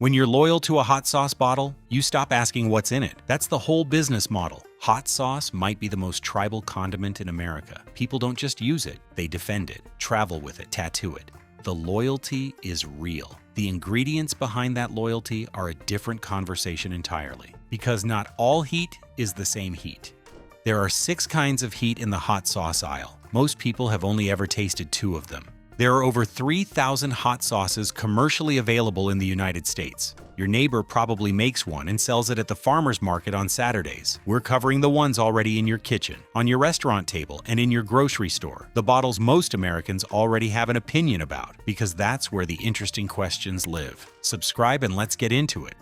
When you're loyal to a hot sauce bottle, you stop asking what's in it. That's the whole business model. Hot sauce might be the most tribal condiment in America. People don't just use it, they defend it, travel with it, tattoo it. The loyalty is real. The ingredients behind that loyalty are a different conversation entirely, because not all heat is the same heat. There are 6 kinds of heat in the hot sauce aisle. Most people have only ever tasted 2 of them. There are over 3,000 hot sauces commercially available in the United States. Your neighbor probably makes one and sells it at the farmer's market on Saturdays. We're covering the ones already in your kitchen, on your restaurant table, and in your grocery store. The bottles most Americans already have an opinion about, because that's where the interesting questions live. Subscribe and let's get into it.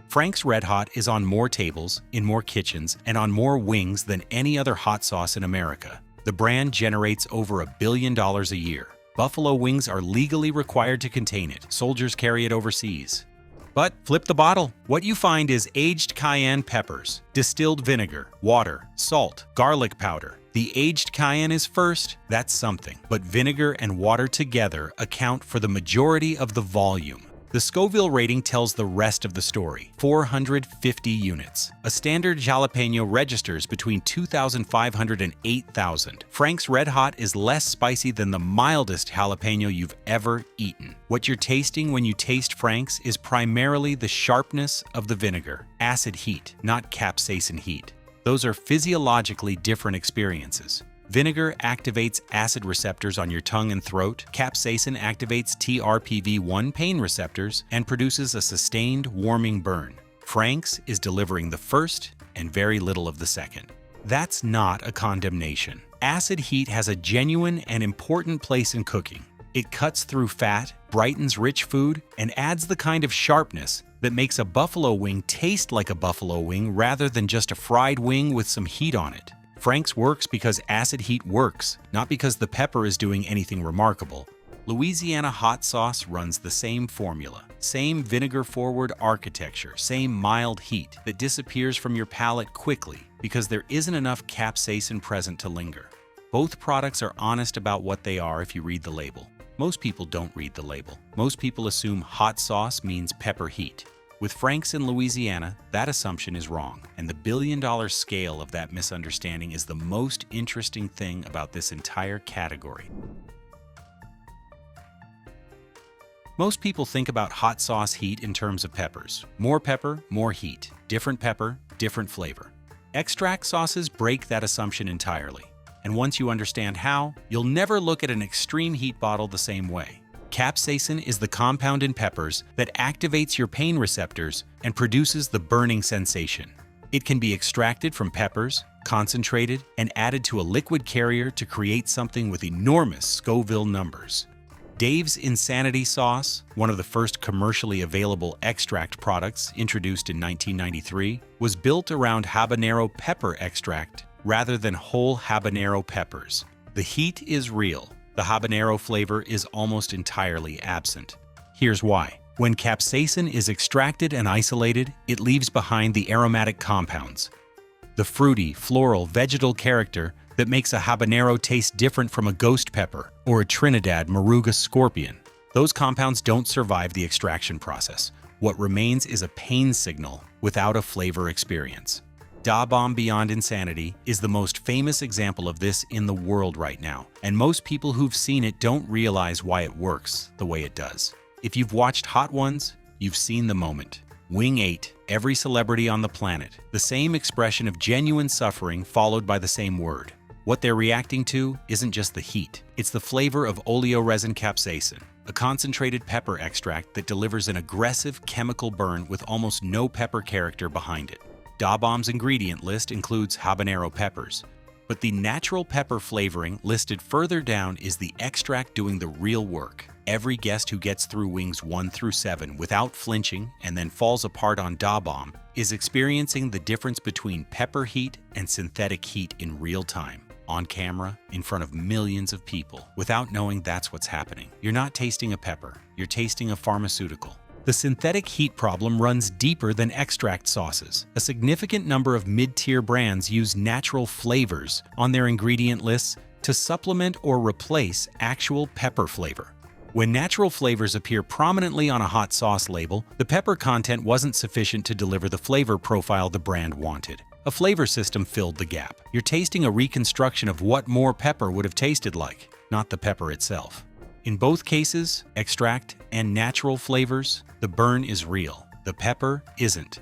Frank's RedHot is on more tables, in more kitchens, and on more wings than any other hot sauce in America. The brand generates over $1 billion a year. Buffalo wings are legally required to contain it. Soldiers carry it overseas. But flip the bottle. What you find is aged cayenne peppers, distilled vinegar, water, salt, garlic powder. The aged cayenne is first, that's something. But vinegar and water together account for the majority of the volume. The Scoville rating tells the rest of the story, 450 units. A standard jalapeño registers between 2,500 and 8,000. Frank's RedHot is less spicy than the mildest jalapeno you've ever eaten. What you're tasting when you taste Frank's is primarily the sharpness of the vinegar, acid heat, not capsaicin heat. Those are physiologically different experiences. Vinegar activates acid receptors on your tongue and throat. Capsaicin activates TRPV1 pain receptors and produces a sustained, warming burn. Frank's is delivering the first and very little of the second. That's not a condemnation. Acid heat has a genuine and important place in cooking. It cuts through fat, brightens rich food, and adds the kind of sharpness that makes a buffalo wing taste like a buffalo wing rather than just a fried wing with some heat on it. Frank's works because acid heat works, not because the pepper is doing anything remarkable. Louisiana hot sauce runs the same formula, same vinegar-forward architecture, same mild heat that disappears from your palate quickly because there isn't enough capsaicin present to linger. Both products are honest about what they are if you read the label. Most people don't read the label. Most people assume hot sauce means pepper heat. With Frank's in Louisiana, that assumption is wrong, and the billion-dollar scale of that misunderstanding is the most interesting thing about this entire category. Most people think about hot sauce heat in terms of peppers. More pepper, more heat. Different pepper, different flavor. Extract sauces break that assumption entirely, and once you understand how, you'll never look at an extreme heat bottle the same way. Capsaicin is the compound in peppers that activates your pain receptors and produces the burning sensation. It can be extracted from peppers, concentrated, and added to a liquid carrier to create something with enormous Scoville numbers. Dave's Insanity Sauce, one of the first commercially available extract products introduced in 1993, was built around habanero pepper extract rather than whole habanero peppers. The heat is real. The habanero flavor is almost entirely absent. Here's why. When capsaicin is extracted and isolated, it leaves behind the aromatic compounds. The fruity, floral, vegetal character that makes a habanero taste different from a ghost pepper or a Trinidad Moruga scorpion. Those compounds don't survive the extraction process. What remains is a pain signal without a flavor experience. Da Bomb Beyond Insanity is the most famous example of this in the world right now, and most people who've seen it don't realize why it works the way it does. If you've watched Hot Ones, you've seen the moment. Wing 8, every celebrity on the planet, the same expression of genuine suffering followed by the same word. What they're reacting to isn't just the heat, it's the flavor of oleoresin capsaicin, a concentrated pepper extract that delivers an aggressive chemical burn with almost no pepper character behind it. Da Bomb's ingredient list includes habanero peppers, but the natural pepper flavoring listed further down is the extract doing the real work. Every guest who gets through wings 1 through 7 without flinching and then falls apart on Da Bomb is experiencing the difference between pepper heat and synthetic heat in real time, on camera, in front of millions of people, without knowing that's what's happening. You're not tasting a pepper, you're tasting a pharmaceutical. The synthetic heat problem runs deeper than extract sauces. A significant number of mid-tier brands use natural flavors on their ingredient lists to supplement or replace actual pepper flavor. When natural flavors appear prominently on a hot sauce label, the pepper content wasn't sufficient to deliver the flavor profile the brand wanted. A flavor system filled the gap. You're tasting a reconstruction of what more pepper would have tasted like, not the pepper itself. In both cases, extract and natural flavors, the burn is real. The pepper isn't.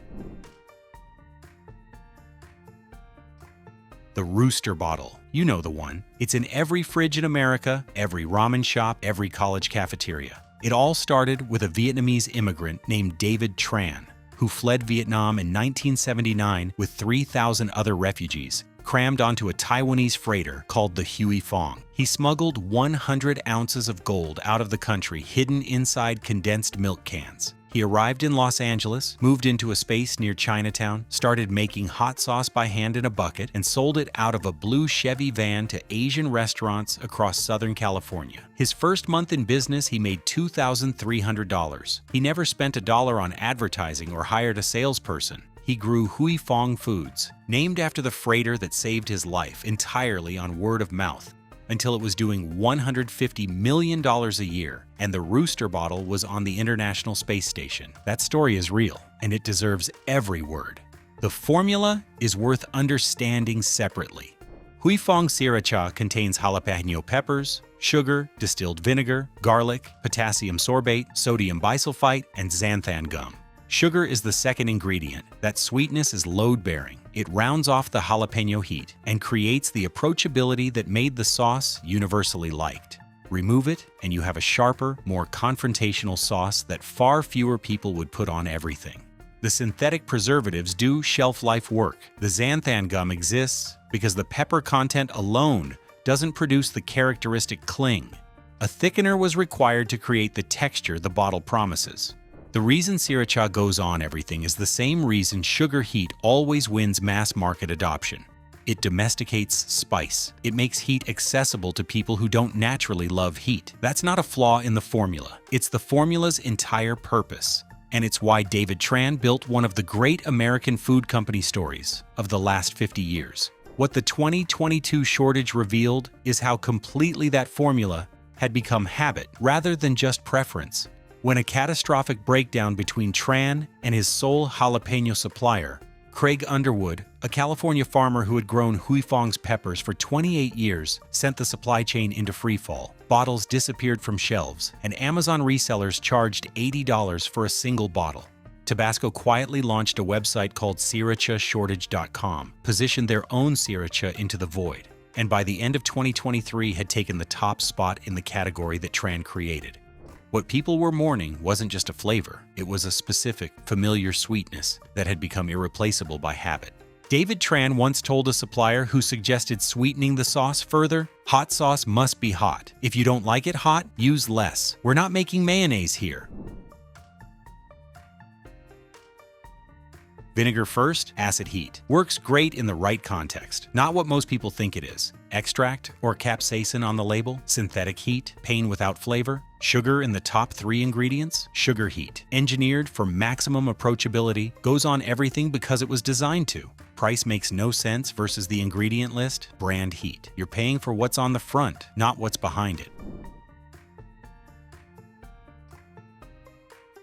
The Rooster bottle. You know the one. It's in every fridge in America, every ramen shop, every college cafeteria. It all started with a Vietnamese immigrant named David Tran, who fled Vietnam in 1979 with 3,000 other refugees, crammed onto a Taiwanese freighter called the Huy Fong. He smuggled 100 ounces of gold out of the country hidden inside condensed milk cans. He arrived in Los Angeles, moved into a space near Chinatown, started making hot sauce by hand in a bucket, and sold it out of a blue Chevy van to Asian restaurants across Southern California. His first month in business, he made $2,300. He never spent $1 on advertising or hired a salesperson. He grew Huy Fong Foods, named after the freighter that saved his life, entirely on word of mouth, until it was doing $150 million a year, and the Rooster bottle was on the International Space Station. That story is real, and it deserves every word. The formula is worth understanding separately. Huy Fong Sriracha contains jalapeño peppers, sugar, distilled vinegar, garlic, potassium sorbate, sodium bisulfite, and xanthan gum. Sugar is the second ingredient. That sweetness is load-bearing. It rounds off the jalapeno heat and creates the approachability that made the sauce universally liked. Remove it, and you have a sharper, more confrontational sauce that far fewer people would put on everything. The synthetic preservatives do shelf-life work. The xanthan gum exists because the pepper content alone doesn't produce the characteristic cling. A thickener was required to create the texture the bottle promises. The reason Sriracha goes on everything is the same reason sugar heat always wins mass market adoption. It domesticates spice. It makes heat accessible to people who don't naturally love heat. That's not a flaw in the formula. It's the formula's entire purpose. And it's why David Tran built one of the great American food company stories of the last 50 years. What the 2022 shortage revealed is how completely that formula had become habit rather than just preference. When a catastrophic breakdown between Tran and his sole jalapeno supplier, Craig Underwood, a California farmer who had grown Huy Fong's peppers for 28 years, sent the supply chain into freefall. Bottles disappeared from shelves, and Amazon resellers charged $80 for a single bottle. Tabasco quietly launched a website called SrirachaShortage.com, positioned their own Sriracha into the void, and by the end of 2023 had taken the top spot in the category that Tran created. What people were mourning wasn't just a flavor, it was a specific, familiar sweetness that had become irreplaceable by habit. David Tran once told a supplier who suggested sweetening the sauce further, "Hot sauce must be hot. If you don't like it hot, use less. We're not making mayonnaise here." Vinegar first, acid heat. Works great in the right context. Not what most people think it is. Extract or capsaicin on the label, synthetic heat, pain without flavor, sugar in the top 3 ingredients, sugar heat. Engineered for maximum approachability, goes on everything because it was designed to. Price makes no sense versus the ingredient list, brand heat. You're paying for what's on the front, not what's behind it.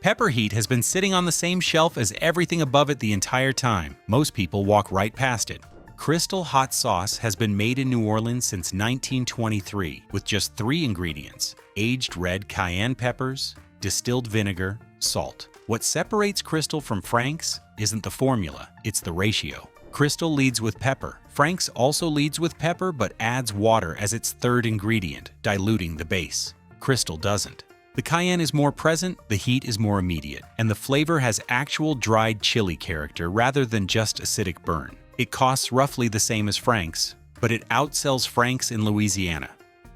Pepper heat has been sitting on the same shelf as everything above it the entire time. Most people walk right past it. Crystal hot sauce has been made in New Orleans since 1923 with just 3 ingredients: aged red cayenne peppers, distilled vinegar, salt. What separates Crystal from Frank's isn't the formula, it's the ratio. Crystal leads with pepper. Frank's also leads with pepper but adds water as its 3rd ingredient, diluting the base. Crystal doesn't. The cayenne is more present, the heat is more immediate, and the flavor has actual dried chili character rather than just acidic burn. It costs roughly the same as Frank's, but it outsells Frank's in Louisiana,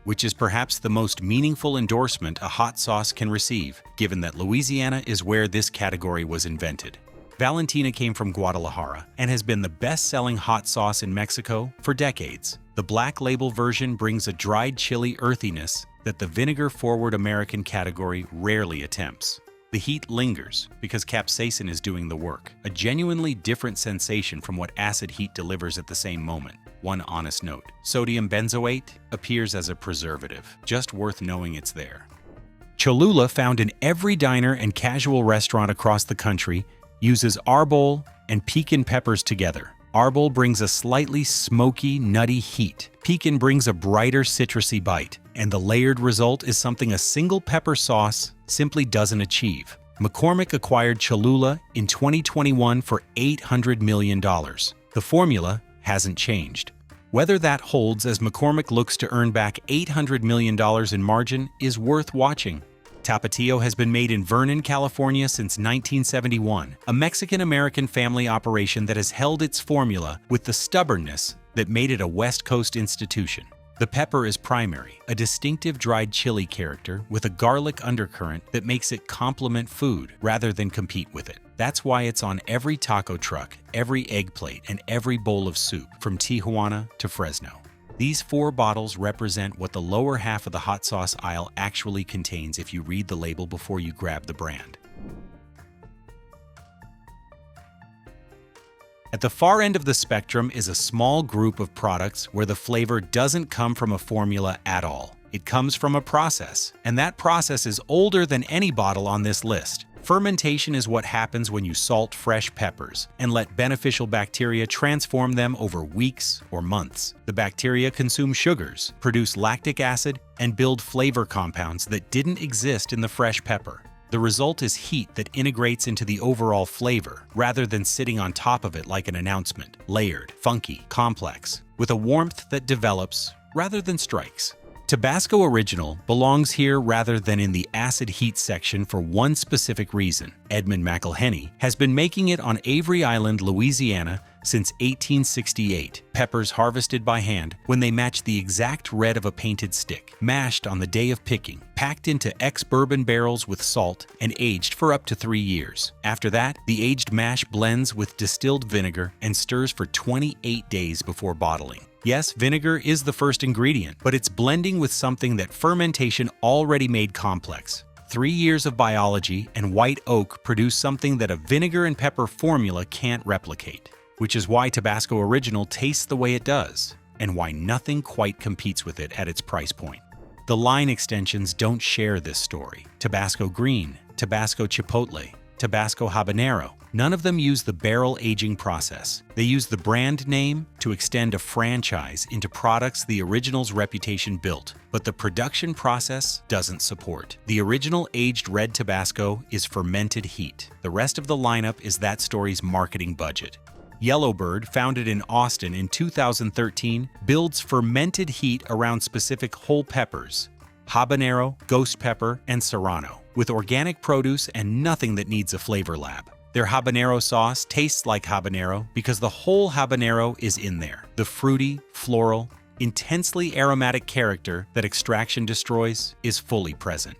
which is perhaps the most meaningful endorsement a hot sauce can receive, given that Louisiana is where this category was invented. Valentina came from Guadalajara and has been the best-selling hot sauce in Mexico for decades. The black label version brings a dried chili earthiness that the vinegar-forward American category rarely attempts. The heat lingers because capsaicin is doing the work, a genuinely different sensation from what acid heat delivers at the same moment. One honest note: sodium benzoate appears as a preservative, just worth knowing it's there. Cholula, found in every diner and casual restaurant across the country, uses arbol and pecan peppers together. Arbol brings a slightly smoky, nutty heat. Pecan brings a brighter, citrusy bite, and the layered result is something a single pepper sauce simply doesn't achieve. McCormick acquired Cholula in 2021 for $800 million. The formula hasn't changed. Whether that holds as McCormick looks to earn back $800 million in margin is worth watching. Tapatío has been made in Vernon, California since 1971, a Mexican-American family operation that has held its formula with the stubbornness that made it a West Coast institution. The pepper is primary, a distinctive dried chili character with a garlic undercurrent that makes it complement food rather than compete with it. That's why it's on every taco truck, every egg plate, and every bowl of soup, from Tijuana to Fresno. These 4 bottles represent what the lower half of the hot sauce aisle actually contains if you read the label before you grab the brand. At the far end of the spectrum is a small group of products where the flavor doesn't come from a formula at all. It comes from a process, and that process is older than any bottle on this list. Fermentation is what happens when you salt fresh peppers and let beneficial bacteria transform them over weeks or months. The bacteria consume sugars, produce lactic acid, and build flavor compounds that didn't exist in the fresh pepper. The result is heat that integrates into the overall flavor, rather than sitting on top of it like an announcement. Layered, funky, complex, with a warmth that develops rather than strikes. Tabasco Original belongs here rather than in the acid heat section for one specific reason. Edmund McElhenney has been making it on Avery Island, Louisiana since 1868. Peppers harvested by hand when they match the exact red of a painted stick, mashed on the day of picking, packed into ex-bourbon barrels with salt, and aged for up to 3 years. After that, the aged mash blends with distilled vinegar and stirs for 28 days before bottling. Yes, vinegar is the first ingredient, but it's blending with something that fermentation already made complex. 3 years of biology and white oak produce something that a vinegar and pepper formula can't replicate, which is why Tabasco Original tastes the way it does, and why nothing quite competes with it at its price point. The line extensions don't share this story. Tabasco Green, Tabasco Chipotle, Tabasco Habanero. None of them use the barrel aging process. They use the brand name to extend a franchise into products the original's reputation built, but the production process doesn't support. The original aged red Tabasco is fermented heat. The rest of the lineup is that story's marketing budget. Yellowbird, founded in Austin in 2013, builds fermented heat around specific whole peppers: habanero, ghost pepper, and serrano, with organic produce and nothing that needs a flavor lab. Their habanero sauce tastes like habanero because the whole habanero is in there. The fruity, floral, intensely aromatic character that extraction destroys is fully present.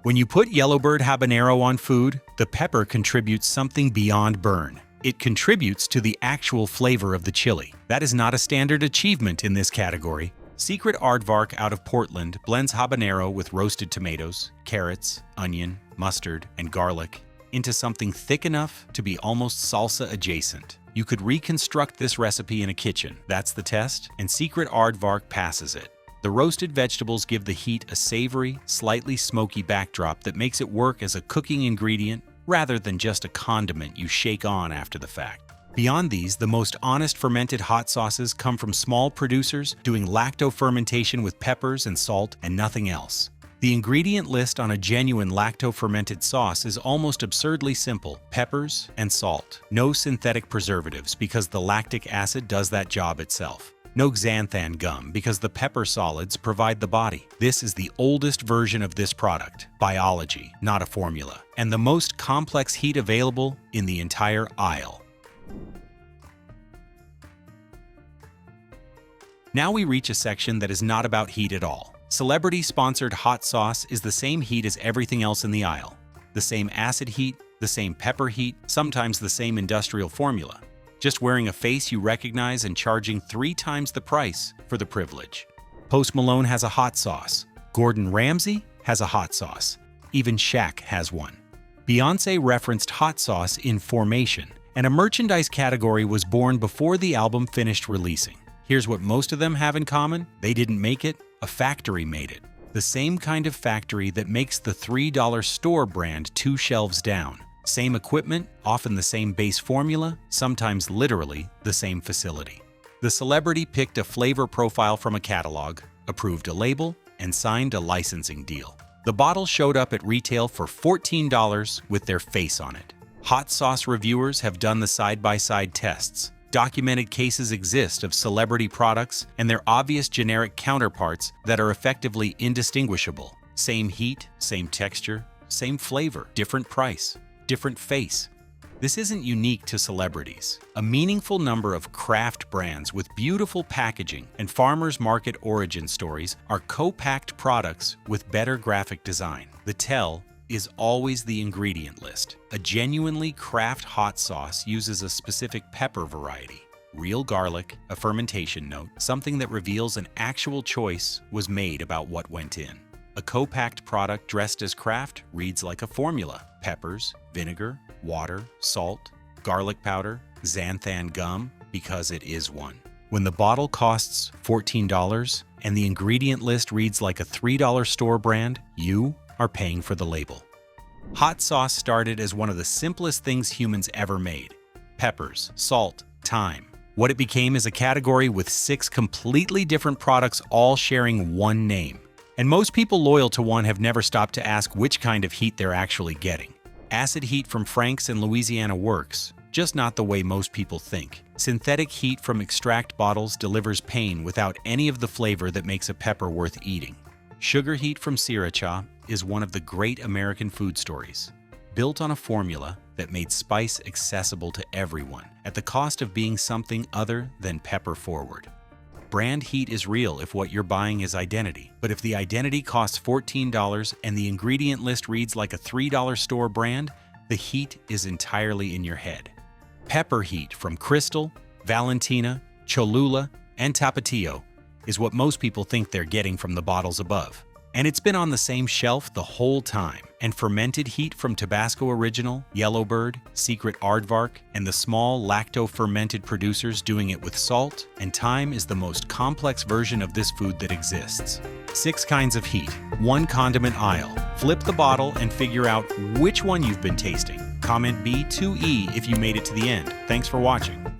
When you put Yellowbird habanero on food, the pepper contributes something beyond burn. It contributes to the actual flavor of the chili. That is not a standard achievement in this category. Secret Aardvark out of Portland blends habanero with roasted tomatoes, carrots, onion, mustard, and garlic into something thick enough to be almost salsa adjacent. You could reconstruct this recipe in a kitchen. That's the test, and Secret Aardvark passes it. The roasted vegetables give the heat a savory, slightly smoky backdrop that makes it work as a cooking ingredient rather than just a condiment you shake on after the fact. Beyond these, the most honest fermented hot sauces come from small producers doing lacto-fermentation with peppers and salt and nothing else. The ingredient list on a genuine lacto-fermented sauce is almost absurdly simple: peppers and salt. No synthetic preservatives because the lactic acid does that job itself. No xanthan gum because the pepper solids provide the body. This is the oldest version of this product. Biology, not a formula. And the most complex heat available in the entire aisle. Now we reach a section that is not about heat at all. Celebrity-sponsored hot sauce is the same heat as everything else in the aisle. The same acid heat, the same pepper heat, sometimes the same industrial formula. Just wearing a face you recognize and charging 3 times the price for the privilege. Post Malone has a hot sauce. Gordon Ramsay has a hot sauce. Even Shaq has one. Beyoncé referenced hot sauce in Formation, and a merchandise category was born before the album finished releasing. Here's what most of them have in common: they didn't make it, a factory made it. The same kind of factory that makes the $3 store brand 2 shelves down. Same equipment, often the same base formula, sometimes literally the same facility. The celebrity picked a flavor profile from a catalog, approved a label, and signed a licensing deal. The bottle showed up at retail for $14 with their face on it. Hot sauce reviewers have done the side-by-side tests. Documented cases exist of celebrity products and their obvious generic counterparts that are effectively indistinguishable. Same heat, same texture, same flavor, different price, different face. This isn't unique to celebrities. A meaningful number of craft brands with beautiful packaging and farmers market origin stories are co-packed products with better graphic design. The tell is always the ingredient list. A genuinely craft hot sauce uses a specific pepper variety. Real garlic, a fermentation note, something that reveals an actual choice was made about what went in. A co-packed product dressed as craft reads like a formula. Peppers, vinegar, water, salt, garlic powder, xanthan gum, because it is one. When the bottle costs $14 and the ingredient list reads like a $3 store brand, you are paying for the label. Hot sauce started as one of the simplest things humans ever made: peppers, salt, thyme. What it became is a category with 6 completely different products all sharing one name. And most people loyal to one have never stopped to ask which kind of heat they're actually getting. Acid heat from Frank's in Louisiana works, just not the way most people think. Synthetic heat from extract bottles delivers pain without any of the flavor that makes a pepper worth eating. Sugar heat from Sriracha is one of the great American food stories, built on a formula that made spice accessible to everyone at the cost of being something other than pepper forward. Brand heat is real if what you're buying is identity, but if the identity costs $14 and the ingredient list reads like a $3 store brand, the heat is entirely in your head. Pepper heat from Crystal, Valentina, Cholula, and Tapatío is what most people think they're getting from the bottles above. And it's been on the same shelf the whole time. And fermented heat from Tabasco Original, Yellowbird, Secret Aardvark, and the small lacto-fermented producers doing it with salt and thyme is the most complex version of this food that exists. 6 kinds of heat, 1 condiment aisle. Flip the bottle and figure out which one you've been tasting. Comment B2E if you made it to the end. Thanks for watching.